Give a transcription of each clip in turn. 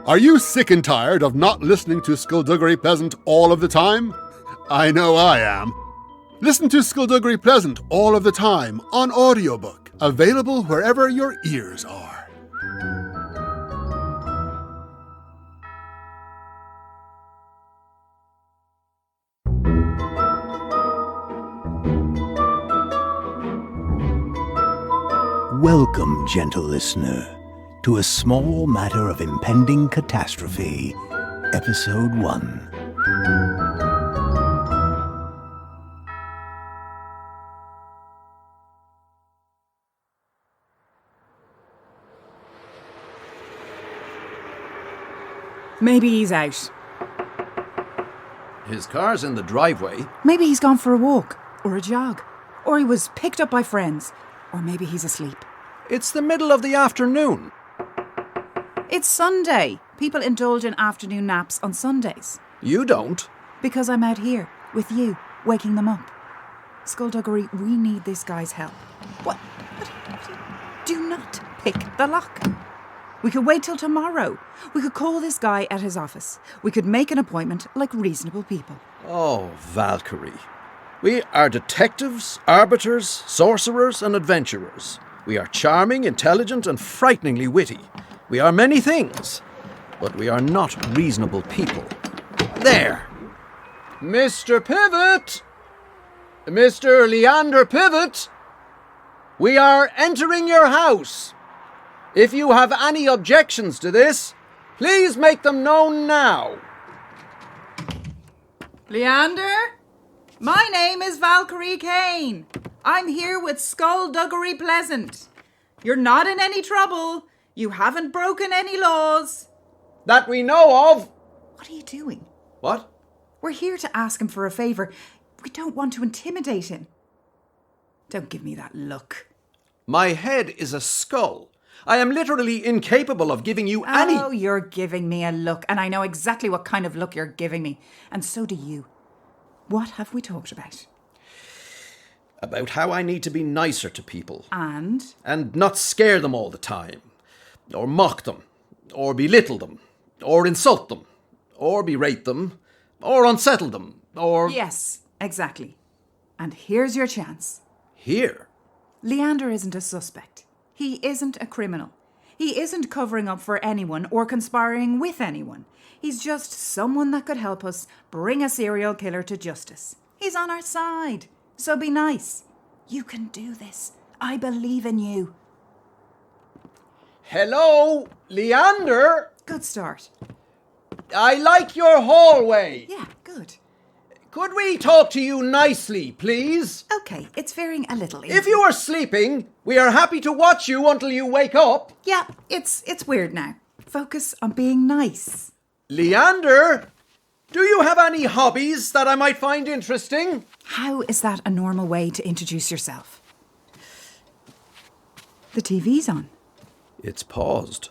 Are you sick and tired of not listening to Skulduggery Pleasant all of the time? I know I am. Listen to Skulduggery Pleasant all of the time on audiobook, available wherever your ears are. Welcome, gentle listener, to A Small Matter of Impending Catastrophe, Episode 1. Maybe he's out. His car's in the driveway. Maybe he's gone for a walk, or a jog, or he was picked up by friends, or maybe he's asleep. It's the middle of the afternoon. It's Sunday. People indulge in afternoon naps on Sundays. You don't. Because I'm out here, with you, waking them up. Skulduggery, we need this guy's help. What? Do not pick the lock. We could wait till tomorrow. We could call this guy at his office. We could make an appointment like reasonable people. Oh, Valkyrie. We are detectives, arbiters, sorcerers and adventurers. We are charming, intelligent and frighteningly witty. We are many things, but we are not reasonable people. There! Mr. Pivot! Mr. Leander Pivot! We are entering your house. If you have any objections to this, please make them known now. Leander? My name is Valkyrie Kane. I'm here with Skulduggery Pleasant. You're not in any trouble. You haven't broken any laws. That we know of. What are you doing? What? We're here to ask him for a favour. We don't want to intimidate him. Don't give me that look. My head is a skull. I am literally incapable of giving you any... Oh, you're giving me a look, and I know exactly what kind of look you're giving me. And so do you. What have we talked about? About how I need to be nicer to people. And not scare them all the time. Or mock them. Or belittle them. Or insult them. Or berate them. Or unsettle them. Or... Yes, exactly. And here's your chance. Here? Leander isn't a suspect. He isn't a criminal. He isn't covering up for anyone or conspiring with anyone. He's just someone that could help us bring a serial killer to justice. He's on our side. So be nice. You can do this. I believe in you. Hello, Leander. Good start. I like your hallway. Yeah, good. Could we talk to you nicely, please? Okay, it's veering a little. If you are sleeping, we are happy to watch you until you wake up. Yeah, it's weird now. Focus on being nice. Leander, do you have any hobbies that I might find interesting? How is that a normal way to introduce yourself? The TV's on. It's paused.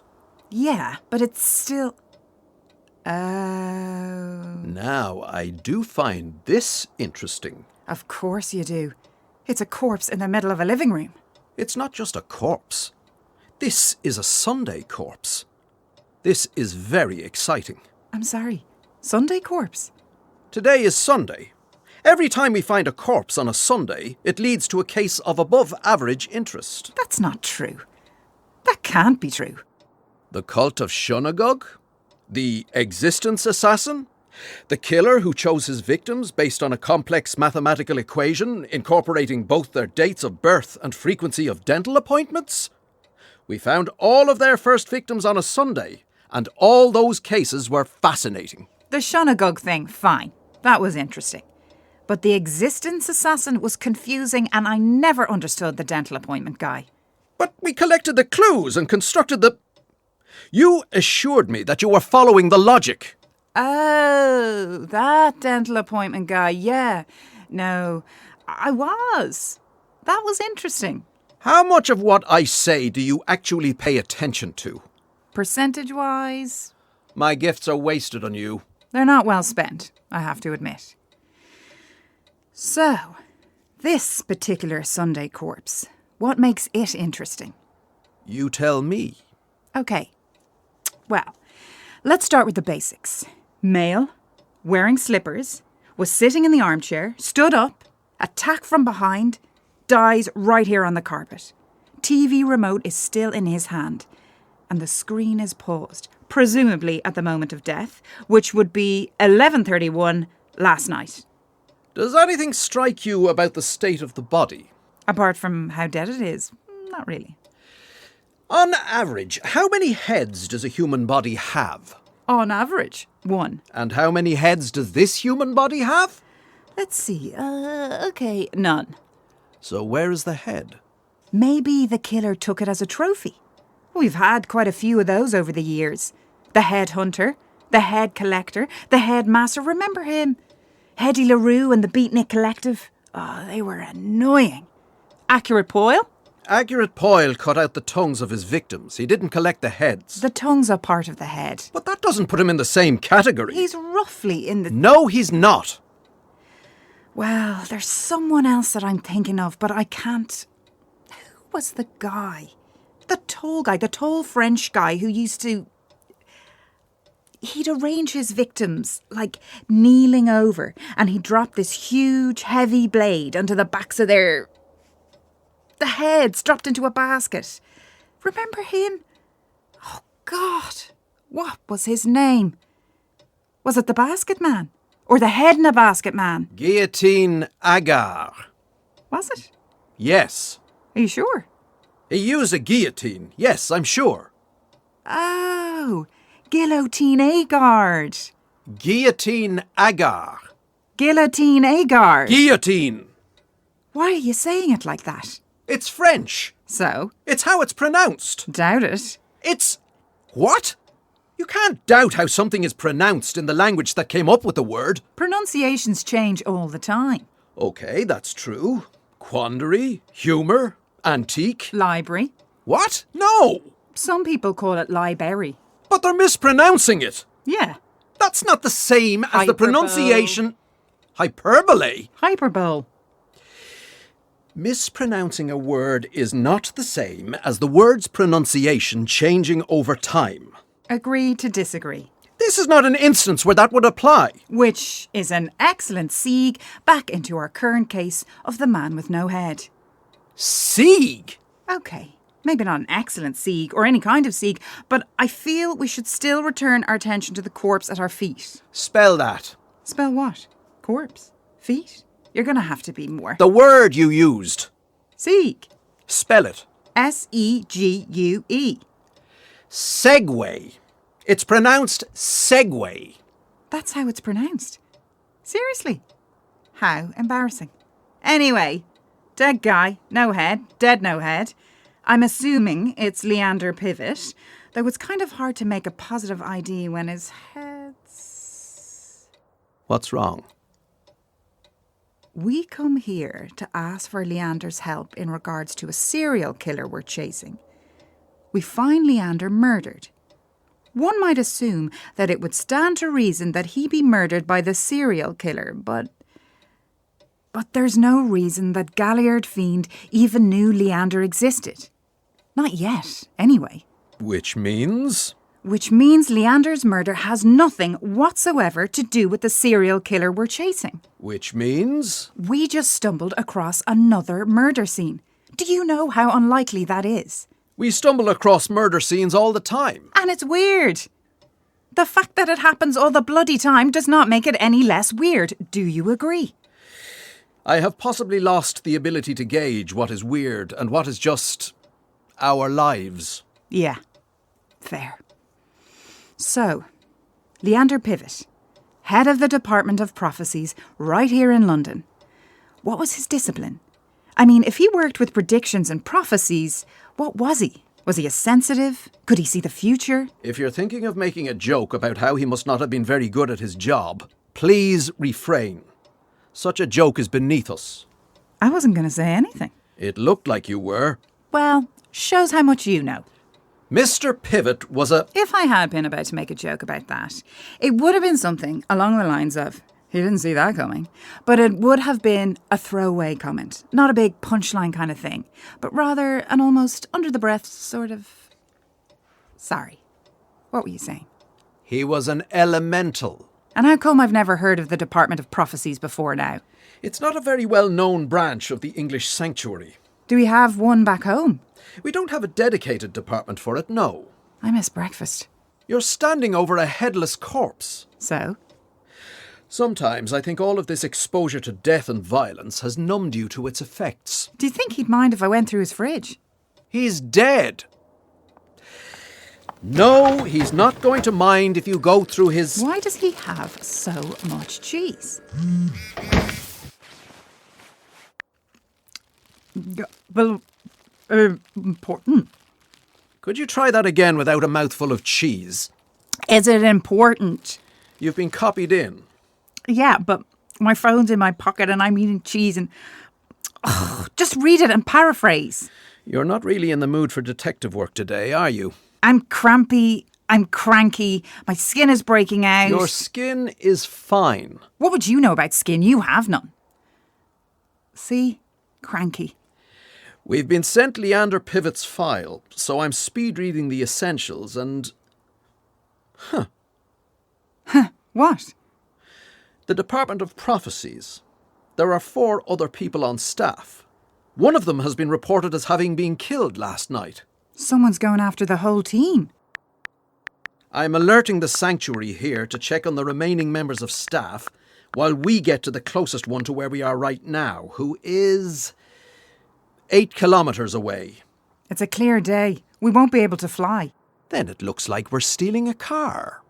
Yeah, but it's still... Oh... Now, I do find this interesting. Of course you do. It's a corpse in the middle of a living room. It's not just a corpse. This is a Sunday corpse. This is very exciting. I'm sorry. Sunday corpse? Today is Sunday. Every time we find a corpse on a Sunday, it leads to a case of above-average interest. That's not true. That can't be true. The cult of Shunagug? The existence assassin? The killer who chose his victims based on a complex mathematical equation incorporating both their dates of birth and frequency of dental appointments? We found all of their first victims on a Sunday, and all those cases were fascinating. The Shunagug thing, fine. That was interesting. But the existence assassin was confusing, and I never understood the dental appointment guy. But we collected the clues and constructed the... You assured me that you were following the logic. Oh, that dental appointment guy, yeah. No, I was. That was interesting. How much of what I say do you actually pay attention to? Percentage-wise? My gifts are wasted on you. They're not well spent, I have to admit. So, this particular Sunday corpse, what makes it interesting? You tell me. Okay. Well, Let's start with the basics. Male, wearing slippers, was sitting in the armchair, stood up, attacked from behind, dies right here on the carpet. TV remote is still in his hand, and the screen is paused, presumably at the moment of death, which would be 11:31 last night. Does anything strike you about the state of the body? Apart from how dead it is, not really. On average, how many heads does a human body have? On average, 1. And how many heads does this human body have? Let's see, okay, none. So where is the head? Maybe the killer took it as a trophy. We've had quite a few of those over the years. The head hunter, the head collector, the head master. Remember him? Hedy LaRue and the Beatnik Collective. Oh, they were annoying. Accurate Poyle? Accurate Poyle cut out the tongues of his victims. He didn't collect the heads. The tongues are part of the head. But that doesn't put him in the same category. He's roughly in the... No, he's not. Well, there's someone else that I'm thinking of, but I can't... Who was the guy? The tall French guy who used to... He'd arrange his victims, like kneeling over, and he'd drop this huge, heavy blade onto the backs of their... The heads dropped into a basket. Remember him? Oh, God. What was his name? Was it the Basket Man? Or the Head in a Basket Man? Guillotine Agar. Was it? Yes. Are you sure? He used a guillotine. Yes, I'm sure. Oh, Guillotine Agard. Guillotine Agar. Guillotine Agard. Guillotine. Why are you saying it like that? It's French. So? It's how it's pronounced. Doubt it. It's... What? You can't doubt how something is pronounced in the language that came up with the word. Pronunciations change all the time. Okay, that's true. Quandary, humour, antique. Library. What? No! Some people call it library. But they're mispronouncing it. Yeah. That's not the same as the Hyperbole. pronunciation... Hyperbole? Hyperbole. Mispronouncing a word is not the same as the word's pronunciation changing over time. Agree to disagree. This is not an instance where that would apply. Which is an excellent segue back into our current case of the man with no head. Sieg? Okay, maybe not an excellent segue or any kind of segue, but I feel we should still return our attention to the corpse at our feet. Spell that. Spell what? Corpse? Feet? You're going to have to be more. The word you used. Segue. Spell it. S-E-G-U-E. Segway. It's pronounced segway. That's how it's pronounced. Seriously. How embarrassing. Anyway, dead guy, no head, dead no head. I'm assuming it's Leander Pivot, though it's kind of hard to make a positive ID when his head's... What's wrong? We come here to ask for Leander's help in regards to a serial killer we're chasing. We find Leander murdered. One might assume that it would stand to reason that he be murdered by the serial killer, but there's no reason that Galliard Fiend even knew Leander existed. Not yet, anyway. Which means? Which means Leander's murder has nothing whatsoever to do with the serial killer we're chasing. Which means? We just stumbled across another murder scene. Do you know how unlikely that is? We stumble across murder scenes all the time. And it's weird. The fact that it happens all the bloody time does not make it any less weird. Do you agree? I have possibly lost the ability to gauge what is weird and what is just our lives. Yeah, fair. So, Leander Pivot, head of the Department of Prophecies right here in London. What was his discipline? I mean, if he worked with predictions and prophecies, what was he? Was he a sensitive? Could he see the future? If you're thinking of making a joke about how he must not have been very good at his job, please refrain. Such a joke is beneath us. I wasn't going to say anything. It looked like you were. Well, shows how much you know. Mr. Pivot was a... If I had been about to make a joke about that, it would have been something along the lines of, he didn't see that coming. But it would have been a throwaway comment. Not a big punchline kind of thing, but rather an almost under-the-breath sort of... Sorry. What were you saying? He was an elemental. And how come I've never heard of the Department of Prophecies before now? It's not a very well-known branch of the English sanctuary. Do we have one back home? We don't have a dedicated department for it, no. I miss breakfast. You're standing over a headless corpse. So? Sometimes I think all of this exposure to death and violence has numbed you to its effects. Do you think he'd mind if I went through his fridge? He's dead. No, he's not going to mind if you go through his... Why does he have so much cheese? Well, important. Could you try that again without a mouthful of cheese? Is it important? You've been copied in. Yeah, but my phone's in my pocket and I'm eating cheese and... just read it and paraphrase. You're not really in the mood for detective work today, are you? I'm crampy, I'm cranky, my skin is breaking out. Your skin is fine. What would you know about skin? You have none. See? Cranky. We've been sent Leander Pivott's file, so I'm speed reading the essentials and... What? The Department of Prophecies. There are 4 other people on staff. One of them has been reported as having been killed last night. Someone's going after the whole team. I'm alerting the sanctuary here to check on the remaining members of staff while we get to the closest one to where we are right now, who is 8 kilometres away. It's a clear day. We won't be able to fly. Then it looks like we're stealing a car.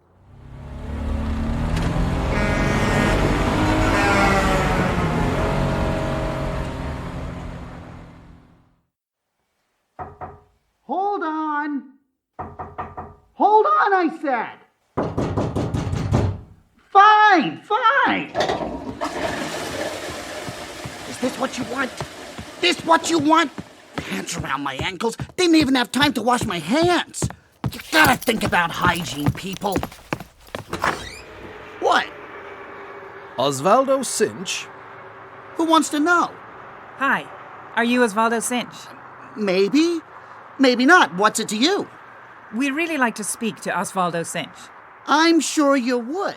Hold on! Hold on, I said! Fine! Is this what you want? This what you want? Pants around my ankles? Didn't even have time to wash my hands. You gotta think about hygiene, people. What? Oswaldo Cinch? Who wants to know? Hi, are you Oswaldo Cinch? Maybe. Maybe not. What's it to you? We'd really like to speak to Oswaldo Cinch. I'm sure you would.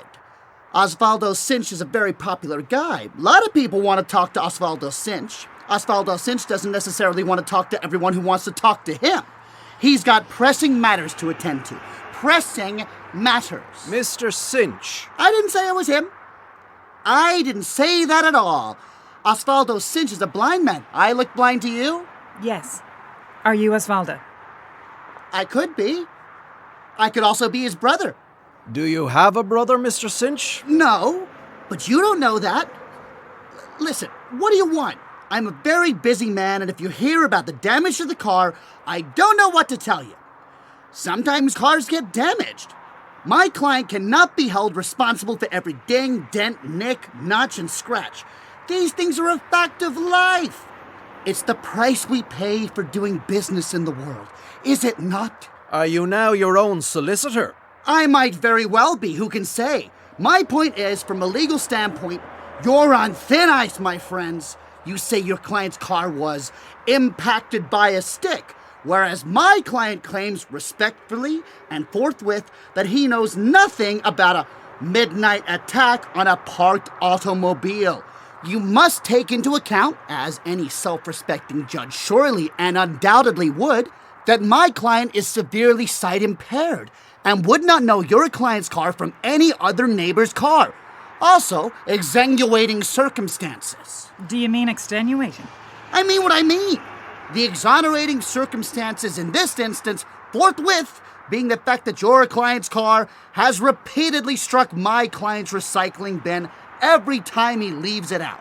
Oswaldo Cinch is a very popular guy. A lot of people want to talk to Oswaldo Cinch. Oswaldo Cinch doesn't necessarily want to talk to everyone who wants to talk to him. He's got pressing matters to attend to. Pressing matters. Mr. Cinch. I didn't say it was him. I didn't say that at all. Oswaldo Cinch is a blind man. I look blind to you? Yes. Are you Oswaldo? I could be. I could also be his brother. Do you have a brother, Mr. Cinch? No, but you don't know that. Listen, what do you want? I'm a very busy man, and if you hear about the damage to the car, I don't know what to tell you. Sometimes cars get damaged. My client cannot be held responsible for every ding, dent, nick, notch, and scratch. These things are a fact of life. It's the price we pay for doing business in the world, is it not? Are you now your own solicitor? I might very well be, who can say? My point is, from a legal standpoint, you're on thin ice, my friends. You say your client's car was impacted by a stick, whereas my client claims respectfully and forthwith that he knows nothing about a midnight attack on a parked automobile. You must take into account, as any self-respecting judge surely and undoubtedly would, that my client is severely sight-impaired and would not know your client's car from any other neighbor's car. Also, extenuating circumstances. Do you mean extenuating? I mean what I mean. The exonerating circumstances in this instance, forthwith, being the fact that your client's car has repeatedly struck my client's recycling bin every time he leaves it out.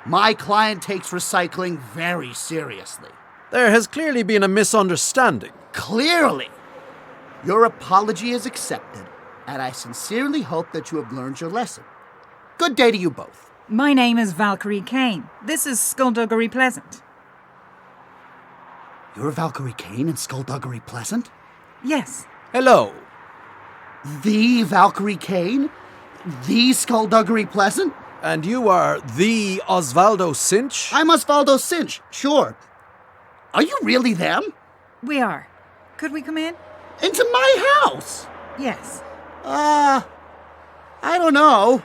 My client takes recycling very seriously. There has clearly been a misunderstanding. Clearly. Your apology is accepted, and I sincerely hope that you have learned your lesson. Good day to you both. My name is Valkyrie Kane. This is Skulduggery Pleasant. You're Valkyrie Kane in Skulduggery Pleasant? Yes. Hello. The Valkyrie Kane? The Skulduggery Pleasant? And you are the Oswaldo Cinch? I'm Oswaldo Cinch, sure. Are you really them? We are. Could we come in? Into my house? Yes. I don't know.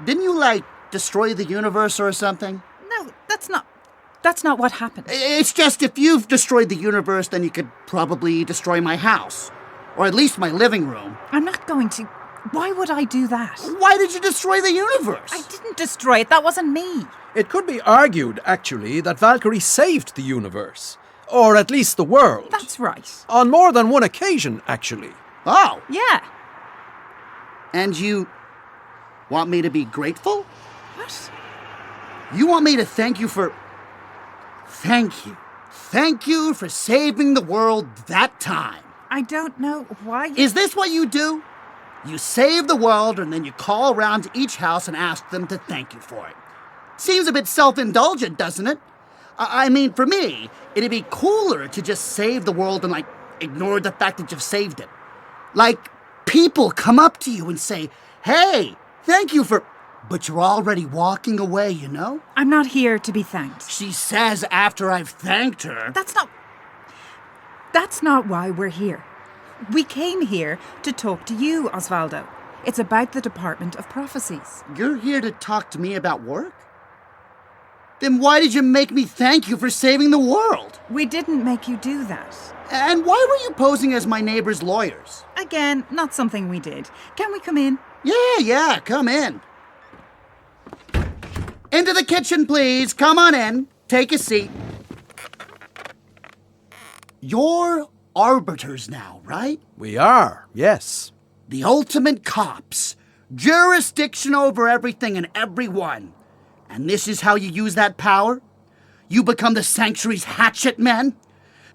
Didn't you, destroy the universe or something? No, that's not what happened. It's just if you've destroyed the universe, then you could probably destroy my house. Or at least my living room. I'm not going to. Why would I do that? Why did you destroy the universe? I didn't destroy it. That wasn't me. It could be argued, actually, that Valkyrie saved the universe. Or at least the world. That's right. On more than one occasion, actually. Oh. Yeah. And you want me to be grateful? What? You want me to thank you for... Thank you. Thank you for saving the world that time. I don't know why. Is this what you do? You save the world and then you call around to each house and ask them to thank you for it. Seems a bit self-indulgent, doesn't it? I mean, for me, it'd be cooler to just save the world and, ignore the fact that you've saved it. People come up to you and say, hey, thank you for... But you're already walking away, you know? I'm not here to be thanked. She says after I've thanked her... That's not why we're here. We came here to talk to you, Oswaldo. It's about the Department of Prophecies. You're here to talk to me about work? Then why did you make me thank you for saving the world? We didn't make you do that. And why were you posing as my neighbor's lawyers? Again, not something we did. Can we come in? Yeah, come in. Into the kitchen, please. Come on in. Take a seat. You're arbiters now, right? We are, yes. The ultimate cops. Jurisdiction over everything and everyone. And this is how you use that power? You become the Sanctuary's hatchet men?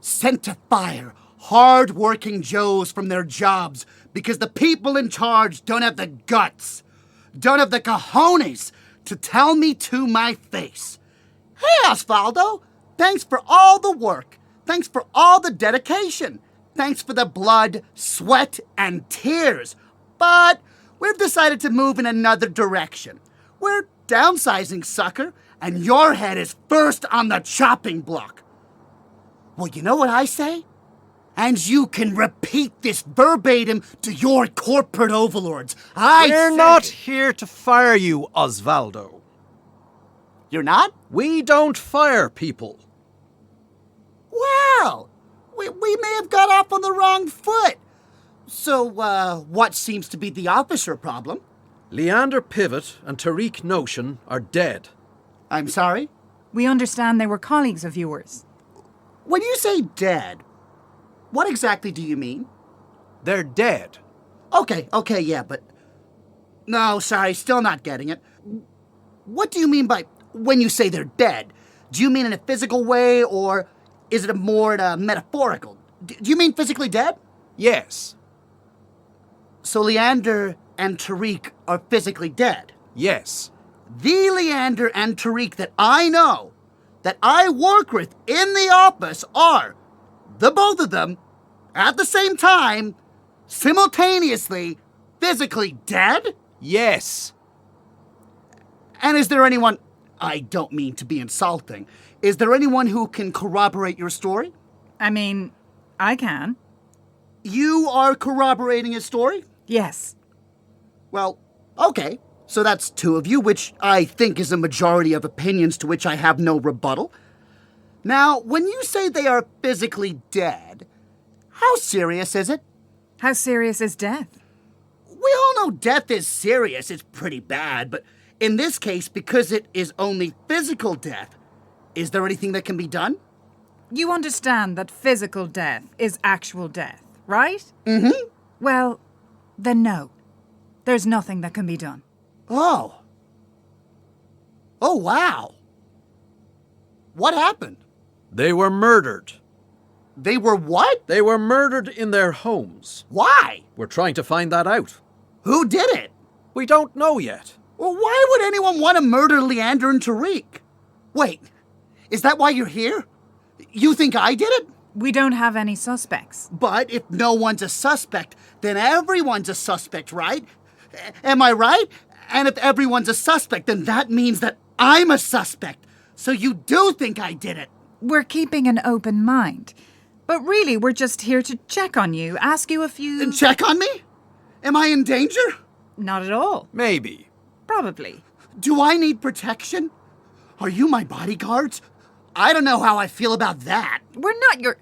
Sent to fire hard-working Joes from their jobs because the people in charge don't have the guts, don't have the cojones to tell me to my face. Hey, Oswaldo, thanks for all the work. Thanks for all the dedication. Thanks for the blood, sweat, and tears. But we've decided to move in another direction. We're downsizing, sucker, and your head is first on the chopping block. Well, you know what I say? And you can repeat this verbatim to your corporate overlords. We're not here to fire you, Oswaldo. You're not? We don't fire people. Well, we may have got off on the wrong foot. So, what seems to be the officer problem? Leander Pivot and Tariq Notion are dead. I'm sorry? We understand they were colleagues of yours. When you say dead, what exactly do you mean? They're dead. Okay, yeah, but... No, sorry, still not getting it. What do you mean by when you say they're dead? Do you mean in a physical way, or is it more metaphorical? Do you mean physically dead? Yes. So Leander and Tariq are physically dead? Yes. The Leander and Tariq that I know, that I work with in the office are, the both of them, at the same time, simultaneously, physically dead? Yes. And is there anyone, I don't mean to be insulting, is there anyone who can corroborate your story? I mean, I can. You are corroborating his story? Yes. Well, okay. So that's two of you, which I think is a majority of opinions to which I have no rebuttal. Now, when you say they are physically dead, how serious is it? How serious is death? We all know death is serious. It's pretty bad, but in this case, because it is only physical death, is there anything that can be done? You understand that physical death is actual death, right? Mm-hmm. Well, then no. There's nothing that can be done. Oh, wow. What happened? They were murdered. They were what? They were murdered in their homes. Why? We're trying to find that out. Who did it? We don't know yet. Well, why would anyone want to murder Leander and Tariq? Wait, is that why you're here? You think I did it? We don't have any suspects. But if no one's a suspect, then everyone's a suspect, right? Am I right? And if everyone's a suspect, then that means that I'm a suspect. So you do think I did it? We're keeping an open mind. But really, we're just here to check on you, ask you a few... Check on me? Am I in danger? Not at all. Maybe. Probably. Do I need protection? Are you my bodyguards? I don't know how I feel about that. We're not your...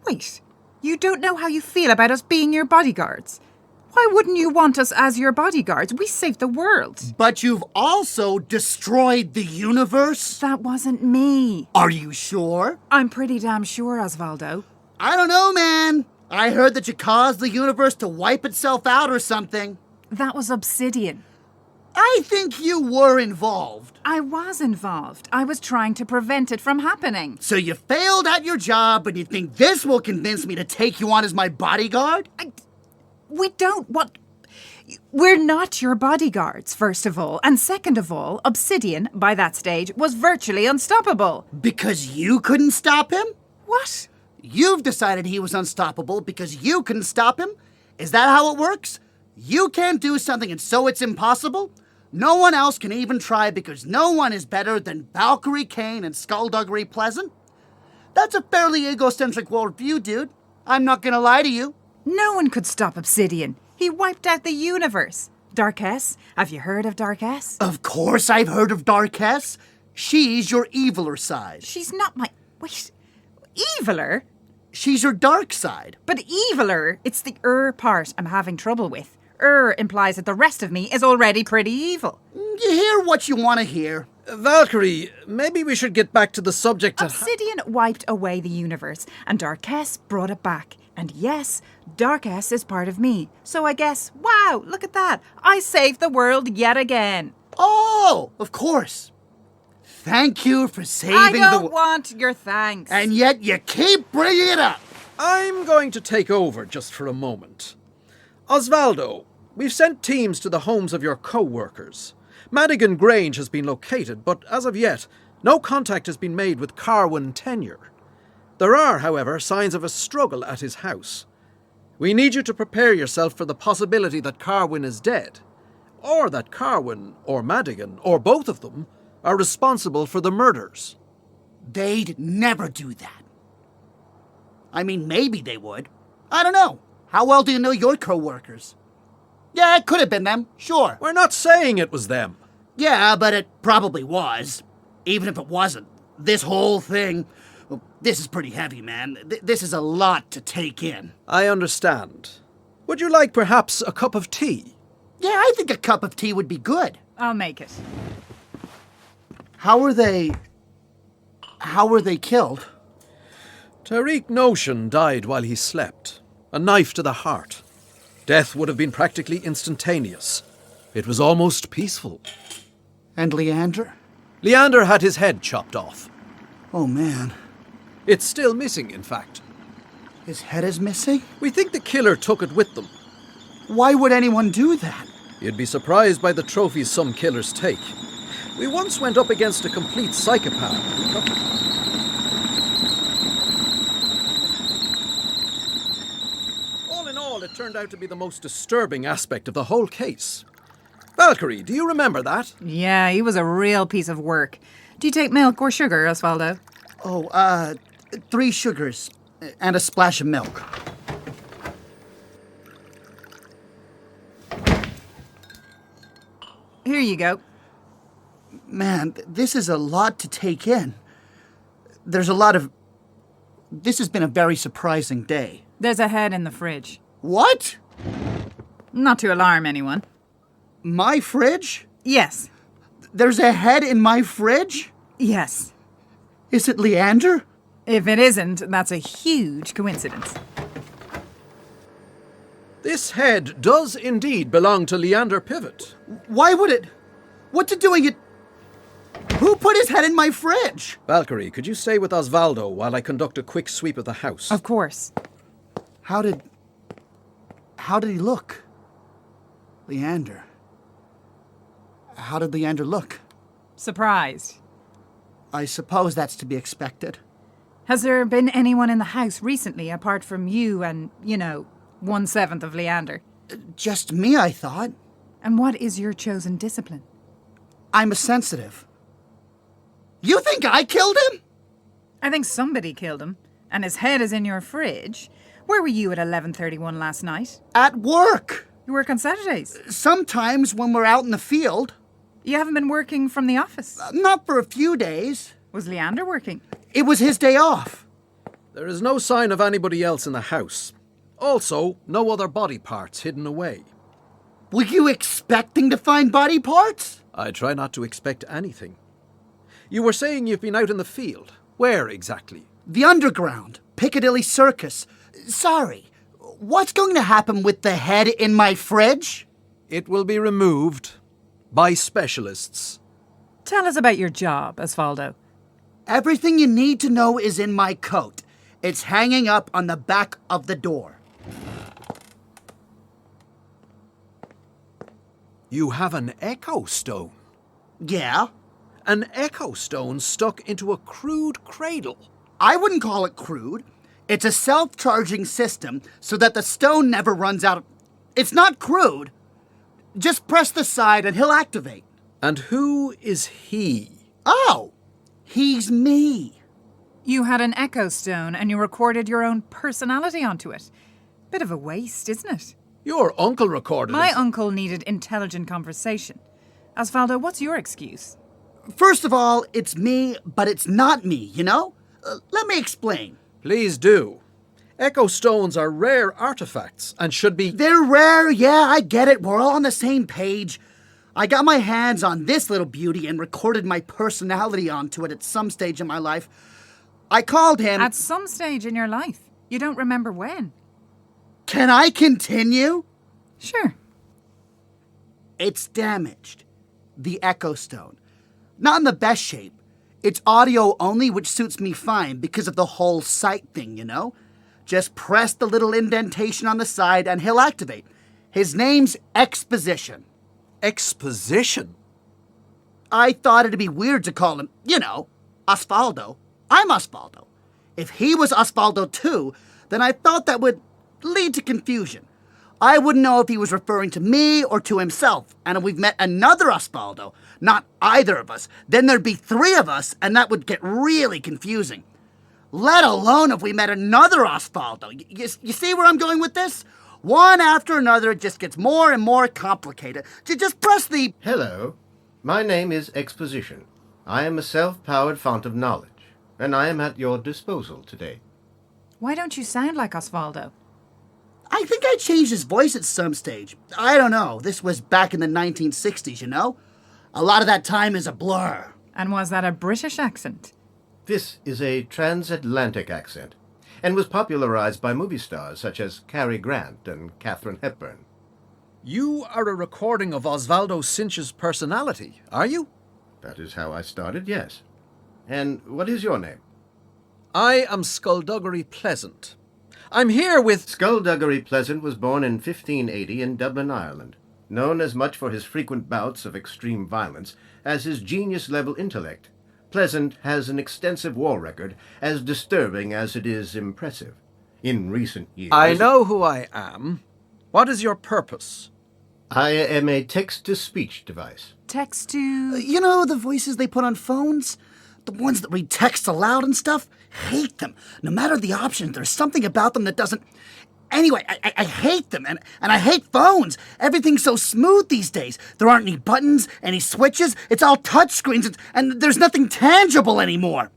Wait, you don't know how you feel about us being your bodyguards? Why wouldn't you want us as your bodyguards? We saved the world. But you've also destroyed the universe? That wasn't me. Are you sure? I'm pretty damn sure, Oswaldo. I don't know, man. I heard that you caused the universe to wipe itself out or something. That was Obsidian. I think you were involved. I was involved. I was trying to prevent it from happening. So you failed at your job, and you think this will convince me to take you on as my bodyguard? We don't want... We're not your bodyguards, first of all. And second of all, Obsidian, by that stage, was virtually unstoppable. Because you couldn't stop him? What? You've decided he was unstoppable because you couldn't stop him? Is that how it works? You can't do something and so it's impossible? No one else can even try because no one is better than Valkyrie Kane and Skulduggery Pleasant? That's a fairly egocentric worldview, dude. I'm not gonna lie to you. No one could stop Obsidian. He wiped out the universe. Darkess, have you heard of Darkess? Of course I've heard of Darkess. She's your eviler side. She's not my... Wait, eviler? She's your dark side. But eviler, it's the part I'm having trouble with. Implies that the rest of me is already pretty evil. You hear what you want to hear. Valkyrie, maybe we should get back to the subject at Obsidian wiped away the universe, and Darkess brought it back. And yes, Darkess is part of me. So I guess, wow, look at that. I saved the world yet again. Oh, of course. Thank you for saving I don't want your thanks. And yet you keep bringing it up. I'm going to take over just for a moment. Oswaldo, we've sent teams to the homes of your co-workers. Madigan Grange has been located, but as of yet, no contact has been made with Carwyn Tenure. There are, however, signs of a struggle at his house. We need you to prepare yourself for the possibility that Carwyn is dead, or that Carwyn, or Madigan, or both of them, are responsible for the murders. They'd never do that. I mean, maybe they would. I don't know. How well do you know your co-workers? Yeah, it could have been them, sure. We're not saying it was them. Yeah, but it probably was. Even if it wasn't. This whole thing... Well, this is pretty heavy, man. This is a lot to take in. I understand. Would you like perhaps a cup of tea? Yeah, I think a cup of tea would be good. I'll make it. How were they killed? Tariq Notion died while he slept. A knife to the heart. Death would have been practically instantaneous. It was almost peaceful. And Leander? Leander had his head chopped off. Oh, man. It's still missing, in fact. His head is missing? We think the killer took it with them. Why would anyone do that? You'd be surprised by the trophies some killers take. We once went up against a complete psychopath. All in all, it turned out to be the most disturbing aspect of the whole case. Valkyrie, do you remember that? Yeah, he was a real piece of work. Do you take milk or sugar, Oswaldo? Oh, 3 sugars and a splash of milk. Here you go. Man, this is a lot to take in. This has been a very surprising day. There's a head in the fridge. What? Not to alarm anyone. My fridge? Yes. There's a head in my fridge? Yes. Is it Leander? If it isn't, that's a huge coincidence. This head does indeed belong to Leander Pivot. Why would it? What's it doing? Who put his head in my fridge? Valkyrie, could you stay with Oswaldo while I conduct a quick sweep of the house? Of course. How did he look? Leander. How did Leander look? Surprised. I suppose that's to be expected. Has there been anyone in the house recently apart from you and, 1/7 of Leander? Just me, I thought. And what is your chosen discipline? I'm a sensitive. You think I killed him? I think somebody killed him, and his head is in your fridge. Where were you at 11:31 last night? At work. You work on Saturdays? Sometimes when we're out in the field. You haven't been working from the office? Not for a few days. Was Leander working? It was his day off. There is no sign of anybody else in the house. Also, no other body parts hidden away. Were you expecting to find body parts? I try not to expect anything. You were saying you've been out in the field. Where exactly? The Underground, Piccadilly Circus. Sorry, what's going to happen with the head in my fridge? It will be removed by specialists. Tell us about your job, Oswaldo. Everything you need to know is in my coat. It's hanging up on the back of the door. You have an echo stone. Yeah? An echo stone stuck into a crude cradle. I wouldn't call it crude. It's a self-charging system so that the stone never runs out. It's not crude. Just press the side and he'll activate. And who is he? Oh, he's me. You had an echo stone and you recorded your own personality onto it. Bit of a waste, isn't it? Your uncle recorded My it. uncle needed intelligent conversation. Oswaldo, what's your excuse? First of all, it's me, but it's not me, you know? Let me explain. Please do. Echo stones are rare artifacts and should be... They're rare, yeah, I get it. We're all on the same page. I got my hands on this little beauty and recorded my personality onto it at some stage in my life. I called him... At some stage in your life. You don't remember when. Can I continue? Sure. It's damaged. The Echo Stone. Not in the best shape. It's audio only, which suits me fine because of the whole sight thing, you know? Just press the little indentation on the side and he'll activate. His name's Exposition. Exposition? I thought it'd be weird to call him, you know, Oswaldo. I'm Oswaldo. If he was Oswaldo too, then I felt that would lead to confusion. I wouldn't know if he was referring to me or to himself, and if we've met another Oswaldo, not either of us, then there'd be three of us, and that would get really confusing. Let alone if we met another Oswaldo. You see where I'm going with this? One after another, it just gets more and more complicated. Just press the... Hello, my name is Exposition. I am a self-powered font of knowledge, and I am at your disposal today. Why don't you sound like Oswaldo? I think I changed his voice at some stage. I don't know. This was back in the 1960s, you know? A lot of that time is a blur. And was that a British accent? This is a transatlantic accent, and was popularized by movie stars such as Cary Grant and Katharine Hepburn. You are a recording of Oswaldo Cinch's personality, are you? That is how I started, yes. And what is your name? I am Skulduggery Pleasant. I'm here with... Skulduggery Pleasant was born in 1580 in Dublin, Ireland, known as much for his frequent bouts of extreme violence as his genius-level intellect. Pleasant has an extensive war record, as disturbing as it is impressive. In recent years... I know who I am. What is your purpose? I am a text-to-speech device. Text to... You know the voices they put on phones? The ones that read text aloud and stuff? Hate them. No matter the option, there's something about them that doesn't... Anyway, I hate them, and I hate phones. Everything's so smooth these days. There aren't any buttons, any switches. It's all touchscreens, and there's nothing tangible anymore.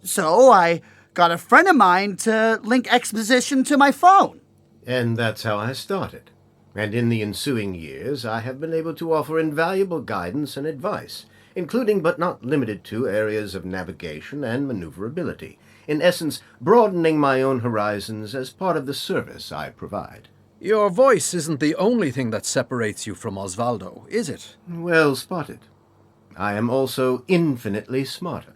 So I got a friend of mine to link Exposition to my phone. And that's how I started. And in the ensuing years, I have been able to offer invaluable guidance and advice, including but not limited to areas of navigation and maneuverability. In essence, broadening my own horizons as part of the service I provide. Your voice isn't the only thing that separates you from Oswaldo, is it? Well spotted. I am also infinitely smarter.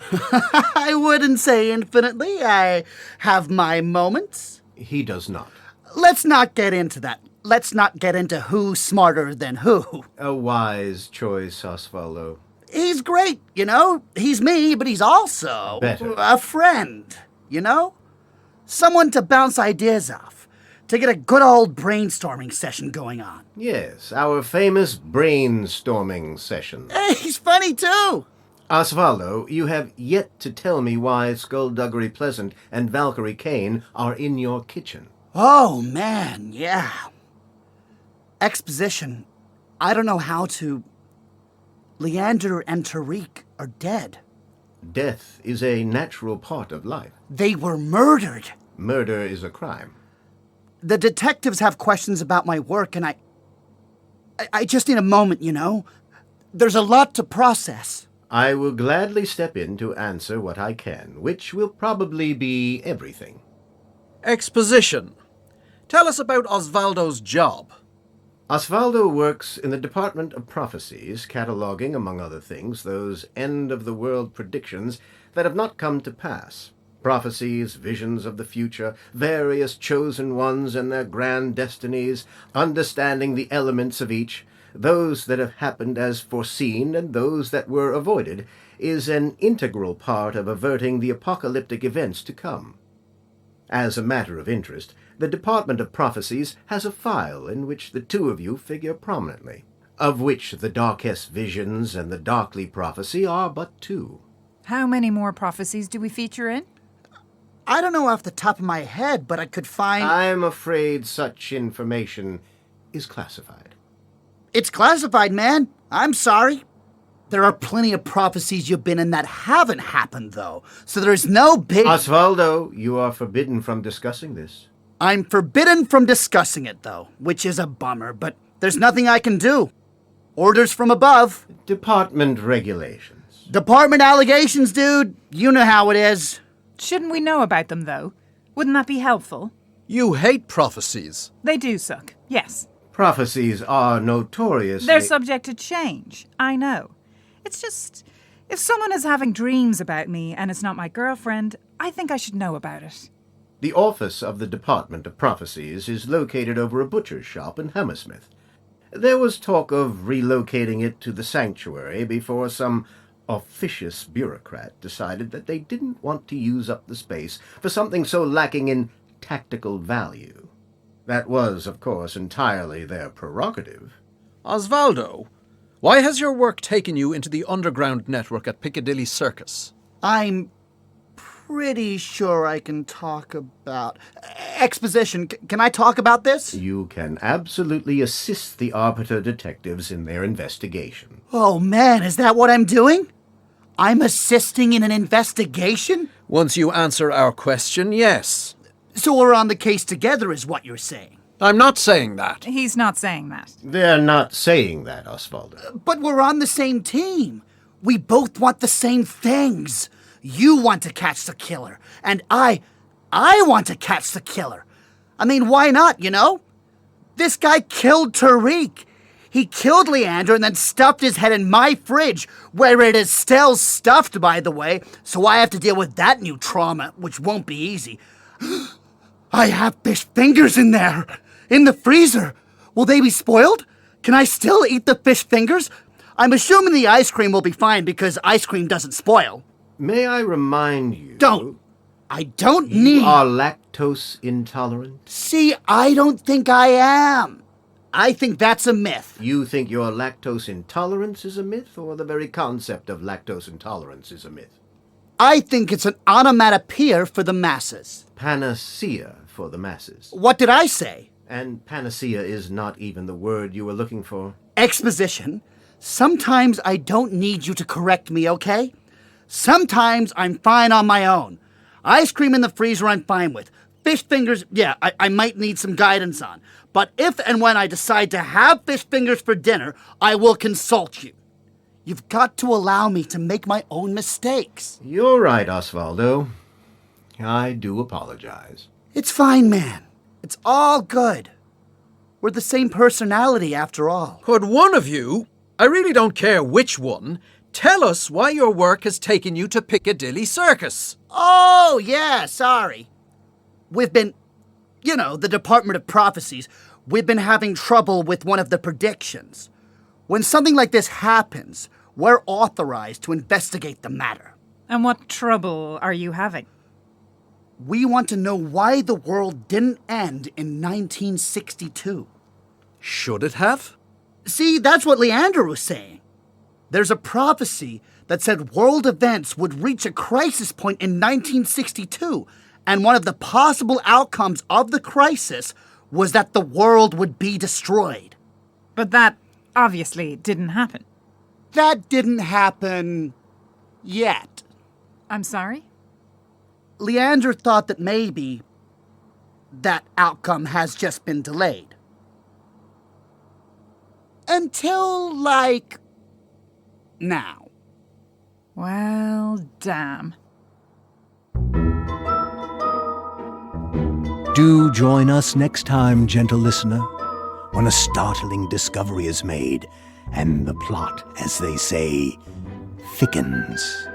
I wouldn't say infinitely. I have my moments. He does not. Let's not get into that. Let's not get into who's smarter than who. A wise choice, Oswaldo. He's great, you know? He's me, but he's also Better. a friend, you know? Someone to bounce ideas off, to get a good old brainstorming session going on. Yes, our famous brainstorming sessions. Hey, he's funny too. Oswaldo, you have yet to tell me why Skulduggery Pleasant and Valkyrie Kane are in your kitchen. Oh, man, yeah. Exposition. I don't know how to... Leander and Tariq are dead. Death is a natural part of life. They were murdered. Murder is a crime. The detectives have questions about my work, and I just need a moment, you know? There's a lot to process. I will gladly step in to answer what I can, which will probably be everything. Exposition. Tell us about Oswaldo's job. Oswaldo works in the Department of Prophecies, cataloging, among other things, those end-of-the-world predictions that have not come to pass. Prophecies, visions of the future, various chosen ones and their grand destinies, understanding the elements of each, those that have happened as foreseen and those that were avoided, is an integral part of averting the apocalyptic events to come. As a matter of interest, the Department of Prophecies has a file in which the two of you figure prominently, of which the darkest visions and the darkly prophecy are but two. How many more prophecies do we feature in? I don't know off the top of my head, but I could find... I'm afraid such information is classified. It's classified, man. I'm sorry. There are plenty of prophecies you've been in that haven't happened, though. So there's no big... Oswaldo, you are forbidden from discussing this. I'm forbidden from discussing it, though, which is a bummer, but there's nothing I can do. Orders from above. Department regulations. Department allegations, dude. You know how it is. Shouldn't we know about them, though? Wouldn't that be helpful? You hate prophecies. They do suck, yes. Prophecies are notoriously... They're subject to change, I know. It's just, if someone is having dreams about me and it's not my girlfriend, I think I should know about it. The office of the Department of Prophecies is located over a butcher's shop in Hammersmith. There was talk of relocating it to the sanctuary before some officious bureaucrat decided that they didn't want to use up the space for something so lacking in tactical value. That was, of course, entirely their prerogative. Oswaldo, why has your work taken you into the underground network at Piccadilly Circus? I'm pretty sure I can talk about... Exposition. Can I talk about this? You can absolutely assist the Arbiter detectives in their investigation. Oh, man, is that what I'm doing? I'm assisting in an investigation? Once you answer our question, yes. So we're on the case together, is what you're saying. I'm not saying that. He's not saying that. They're not saying that, Oswaldo. But we're on the same team. We both want the same things. You want to catch the killer, and I want to catch the killer. I mean, why not, you know? This guy killed Tariq. He killed Leander and then stuffed his head in my fridge, where it is still stuffed, by the way, so I have to deal with that new trauma, which won't be easy. I have fish fingers in there, in the freezer. Will they be spoiled? Can I still eat the fish fingers? I'm assuming the ice cream will be fine because ice cream doesn't spoil. May I remind you... Don't. I don't need... You are lactose intolerant? See, I don't think I am. I think that's a myth. You think your lactose intolerance is a myth, or the very concept of lactose intolerance is a myth? I think it's an onomatopoeia for the masses. Panacea for the masses. What did I say? And panacea is not even the word you were looking for. Exposition. Sometimes I don't need you to correct me, okay? Sometimes I'm fine on my own. Ice cream in the freezer I'm fine with. Fish fingers, yeah, I might need some guidance on. But if and when I decide to have fish fingers for dinner, I will consult you. You've got to allow me to make my own mistakes. You're right, Oswaldo. I do apologize. It's fine, man. It's all good. We're the same personality, after all. Could one of you, I really don't care which one, tell us why your work has taken you to Piccadilly Circus? Oh, yeah, sorry. We've been, the Department of Prophecies, we've been having trouble with one of the predictions. When something like this happens, we're authorized to investigate the matter. And what trouble are you having? We want to know why the world didn't end in 1962. Should it have? See, that's what Leander was saying. There's a prophecy that said world events would reach a crisis point in 1962, and one of the possible outcomes of the crisis was that the world would be destroyed. But that obviously didn't happen. That didn't happen yet. I'm sorry? Leander thought that maybe that outcome has just been delayed. Until, like, now. Well, damn. Do join us next time, gentle listener, when a startling discovery is made and the plot, as they say, thickens.